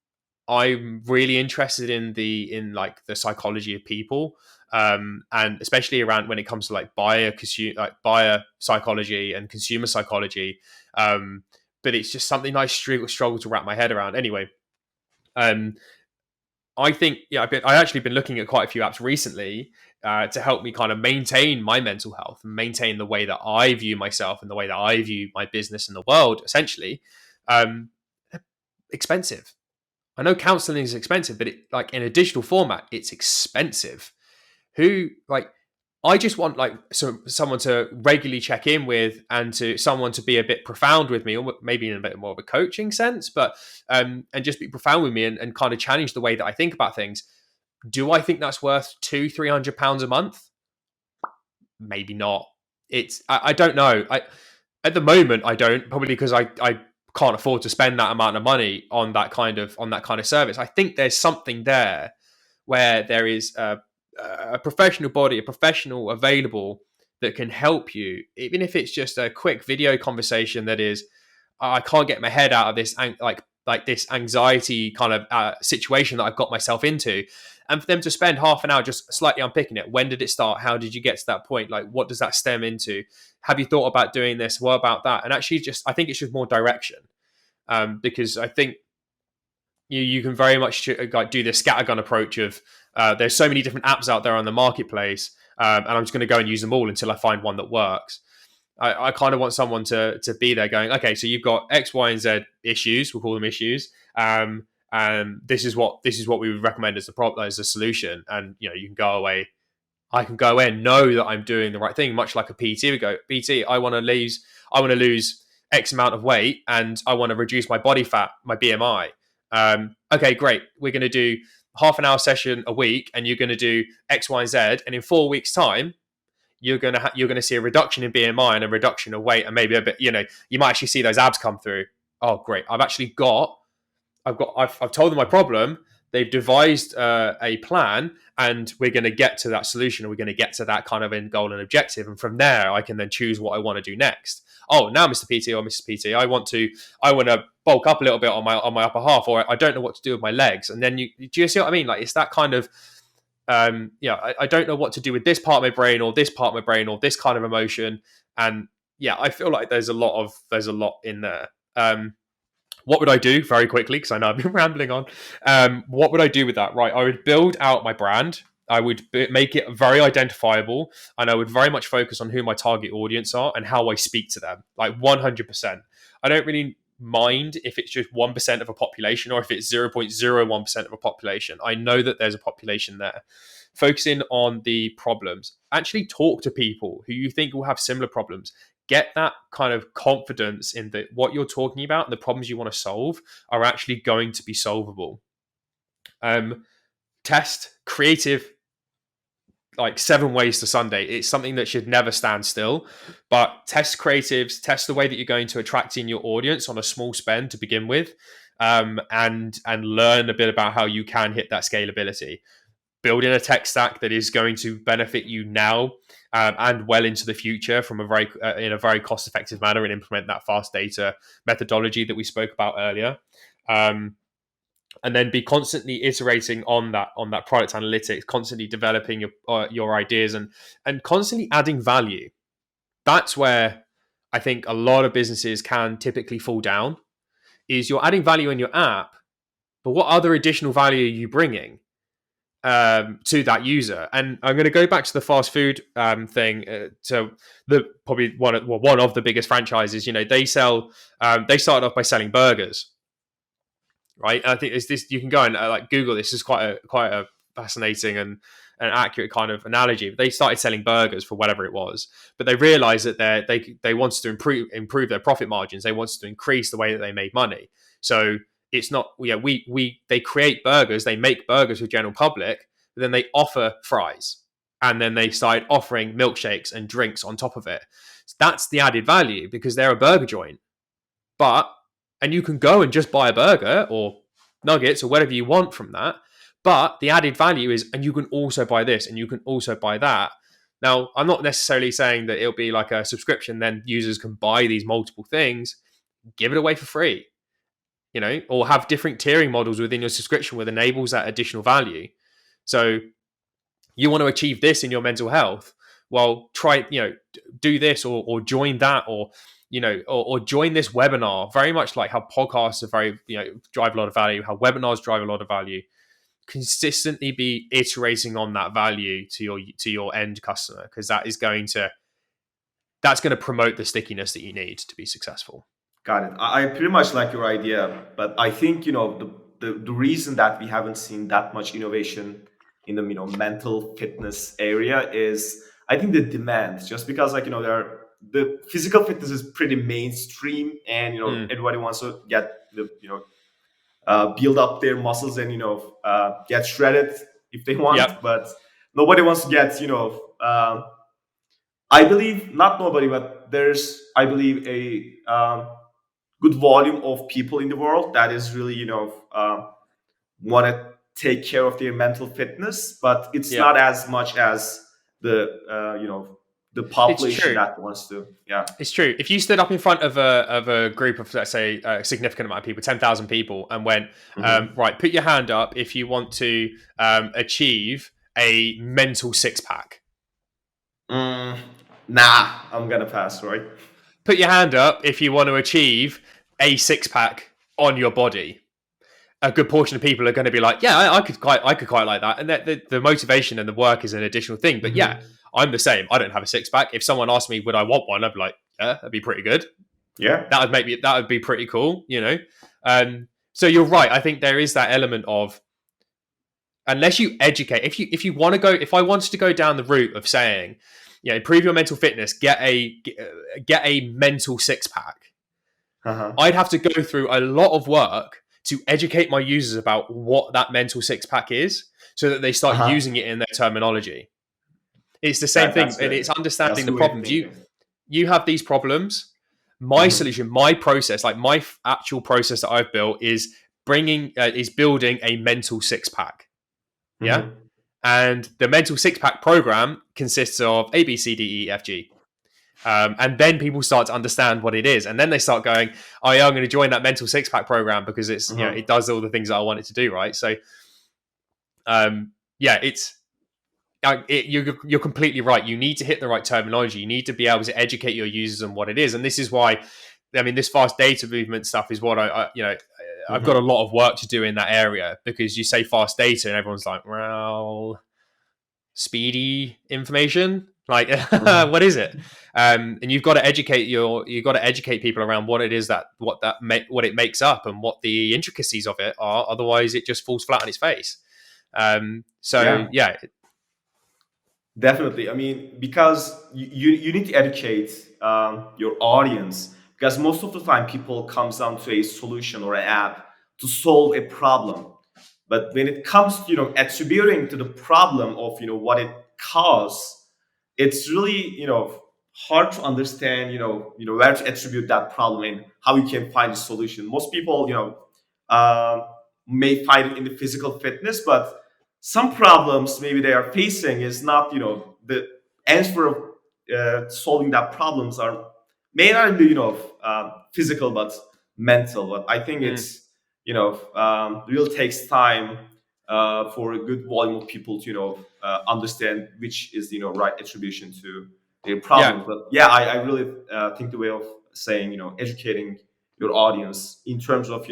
I'm really interested in like the psychology of people, and especially around when it comes to like buyer psychology and consumer psychology. But it's just something I struggle to wrap my head around. Anyway, um, I think I actually been looking at quite a few apps recently to help me kind of maintain my mental health and maintain the way that I view myself and the way that I view my business and the world. Essentially, um, expensive. I know counseling is expensive, but like in a digital format, it's expensive. Who like I just want like someone to regularly check in with, and to someone to be a bit profound with me, or maybe in a bit more of a coaching sense, but and just be profound with me and kind of challenge the way that I think about things. Do I think that's worth £200-300 a month? Maybe not. I don't know. At the moment I don't, probably because I can't afford to spend that amount of money on that kind of service. I think there's something there where there is a professional body, a professional available that can help you, even if it's just a quick video conversation that is, I can't get my head out of this like this anxiety kind of situation that I've got myself into, and for them to spend half an hour just slightly unpicking it. When did it start? How did you get to that point? Like, what does that stem into? Have you thought about doing this? What about that? And actually, I think it's just more direction, because I think you can very much like do the scattergun approach of there's so many different apps out there on the marketplace, and I'm just going to go and use them all until I find one that works. I kind of want someone to be there going, okay, so you've got X, Y, and Z issues. We'll call them issues. And this is what we would recommend as a solution. And you can go away. I can go away and know that I'm doing the right thing, much like a PT would go, PT, I want to lose X amount of weight, and I want to reduce my body fat, my BMI. Okay, great. We're going to do half an hour session a week, and you're going to do X, Y, and Z. And in 4 weeks' time, you're going to see a reduction in BMI and a reduction of weight, and maybe a bit. You might actually see those abs come through. Oh, great! I've told them my problem. They've devised a plan, and we're going to get to that solution, and we're going to get to that kind of end goal and objective. And from there, I can then choose what I want to do next. Oh, now, Mr. PT or Mrs. PT, I want to bulk up a little bit on my upper half, or I don't know what to do with my legs. And then do you see what I mean? Like, it's that kind of I don't know what to do with this part of my brain, or this part of my brain, or this kind of emotion. And I feel like there's a lot in there. What would I do very quickly? Because I know I've been rambling on. What would I do with that? Right. I would build out my brand. I would make it very identifiable, and I would very much focus on who my target audience are and how I speak to them. Like 100%. I don't really mind if it's just 1% of a population, or if it's 0.01% of a population. I know that there's a population there. Focusing on the problems. Actually talk to people who you think will have similar problems. Get that kind of confidence in that what you're talking about and the problems you want to solve are actually going to be solvable. Test creative, like 7 ways to Sunday. It's something that should never stand still, but test creatives, test the way that you're going to attract in your audience on a small spend to begin with, and learn a bit about how you can hit that scalability. Build in a tech stack that is going to benefit you now, and well into the future from in a very cost effective manner, and implement that fast data methodology that we spoke about earlier. And then be constantly iterating on that product analytics, constantly developing your ideas, and constantly adding value. That's where I think a lot of businesses can typically fall down. Is you're adding value in your app, but what other additional value are you bringing to that user? And I'm going to go back to the fast food thing. So probably one of the biggest franchises. They started off by selling burgers. Right, and I think it's this. You can go and like Google this. Is quite a fascinating and an accurate kind of analogy. They started selling burgers for whatever it was, but they realized that they wanted to improve their profit margins. They wanted to increase the way that they made money. So it's not they create burgers, they make burgers for general public, but then they offer fries. and then they started offering milkshakes and drinks on top of it. That's the added value because they're a burger joint. But, and you can go and just buy a burger or nuggets or whatever you want from that. But the added value is, and you can also buy this and you can also buy that. Now, I'm not necessarily saying that it'll be like a subscription, then users can buy these multiple things, give it away for free, or have different tiering models within your subscription that enables that additional value. So you want to achieve this in your mental health, well, try, do this or join that, or or join this webinar. Very much like how podcasts are very, drive a lot of value, how webinars drive a lot of value. Consistently be iterating on that value to your end customer, because that's going to promote the stickiness that you need to be successful. Got it. I pretty much like your idea, but I think the reason that we haven't seen that much innovation in the mental fitness area is, I think, the demand. Just because the physical fitness is pretty mainstream, and Mm. everybody wants to get the build up their muscles and get shredded if they want, Yep. but nobody wants to get I believe, not nobody, but there's, I believe, a good volume of people in the world that is really want to take care of their mental fitness, but it's Yep. not as much as the It's population true. that wants to. Yeah. It's true. If you stood up in front of a group of, let's say, a significant amount of people, 10,000 people, and went, Hmm. right, put your hand up if you want to achieve a mental six pack. mm, nah, I'm gonna pass, right? Put your hand up if you want to achieve a six pack on your body. A good portion of people are going to be like, yeah, I could quite like that, and that the motivation and the work is an additional thing. But yeah, Hmm. I'm the same. I don't have a six pack. If someone asked me would I want one, I'd be like, yeah, that'd be pretty good. Yeah. That would be pretty cool. So you're right. I think there is that element of, unless you educate, if you want to go, if I wanted to go down the route of saying, improve your mental fitness, get a mental six pack, Uh-huh. I'd have to go through a lot of work to educate my users about what that mental six pack is, so that they start Uh-huh. using it in their terminology. It's the same That thing, that's and it's good. That's understanding the good way of problems. thinking. You have these problems. My Hmm. solution, my process, like my actual process that I've built, is building a mental six pack. Yeah, Hmm. and the mental six pack program consists of A, B, C, D, E, F, G. And then people start to understand what it is, and then they start going, "Oh yeah, I'm going to join that mental six pack program because Hmm. it does all the things that I want it to do." Right. So yeah, you're completely right. You need to hit the right terminology. You need to be able to educate your users on what it is, and this is why, I mean, this fast data movement stuff is what I've got a Hmm. lot of work to do in that area, because you say fast data and everyone's like, well, speedy information, like Hmm. what is it? And you've got to educate people around what it is, what it makes up and what the intricacies of it are. Otherwise, it just falls flat on its face. So Yeah. yeah. Definitely. I mean, because you need to educate your audience, because most of the time people comes down to a solution or an app to solve a problem. But when it comes to attributing to the problem of what it caused, it's really hard to understand where to attribute that problem and how you can find a solution. Most people may find it in the physical fitness, but some problems maybe they are facing is not the answer of solving that problems are may not be physical but mental. But I think Mm, it's really takes time for a good volume of people to understand which is the right attribution to their yeah. problems. But yeah, I really think the way of saying educating your audience in terms of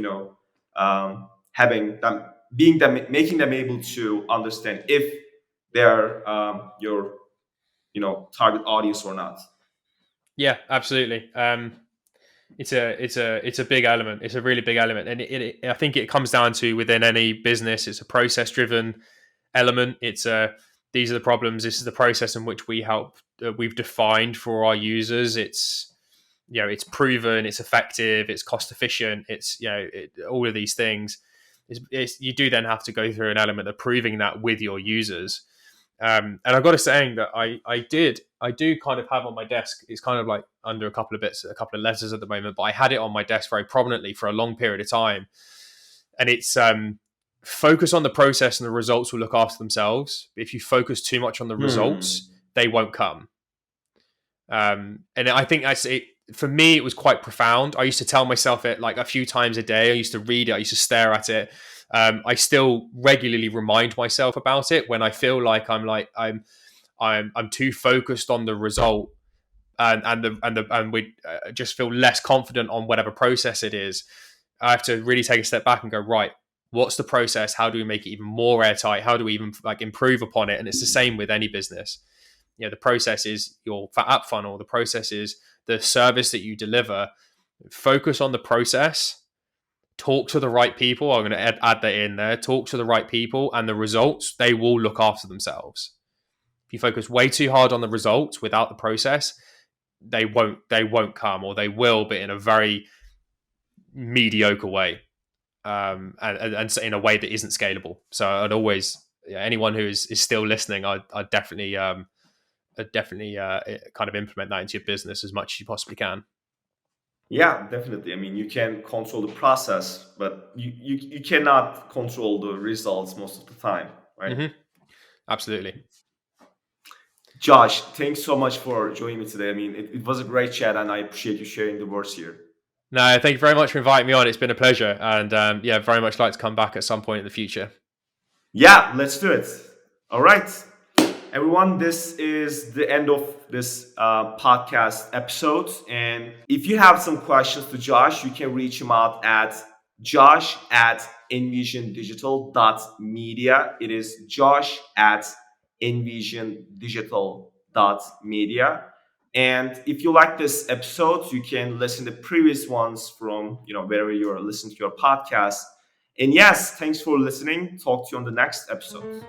having them being them making them able to understand if they're your target audience or not. Yeah, absolutely. It's a big element. It's a really big element, and I think it comes down to, within any business, it's a process driven element. It's a These are the problems. This is the process in which we've defined for our users. It's it's proven, it's effective, it's cost efficient. It's all of these things. You do then have to go through an element of proving that with your users. And I've got a saying that I do kind of have on my desk. It's kind of like under a couple of bits, a couple of letters at the moment, but I had it on my desk very prominently for a long period of time. And it's focus on the process and the results will look after themselves. If you focus too much on the Hmm. results, they won't come. And I think that's it. For me, it was quite profound. I used to tell myself it like a few times a day. I used to read it. I used to stare at it. I still regularly remind myself about it when I feel like I'm too focused on the result and we just feel less confident on whatever process it is. I have to really take a step back and go, right, what's the process? How do we make it even more airtight? How do we even like improve upon it? And it's the same with any business. The process is your app funnel. The process is the service that you deliver. Focus on the process. Talk to the right people. I'm going to add that in there. Talk to the right people, and the results, they will look after themselves. If you focus way too hard on the results without the process, they won't come, or they will, but in a very mediocre way, and in a way that isn't scalable. So I'd always, anyone who is still listening, I'd definitely kind of implement that into your business as much as you possibly can. Yeah, definitely. I mean, you can control the process, but you cannot control the results most of the time, right? Hmm. Absolutely. Josh, thanks so much for joining me today. I mean, it was a great chat, and I appreciate you sharing the words here. No, thank you very much for inviting me on. It's been a pleasure, and yeah, very much like to come back at some point in the future. Yeah, let's do it. All right. Everyone, this is the end of this podcast episode. And if you have some questions to Josh, you can reach him out at josh at envisiondigital.media. It is josh at envisiondigital.media. And if you like this episode, you can listen to previous ones from wherever you're listening to your podcast. And yes, thanks for listening. Talk to you on the next episode.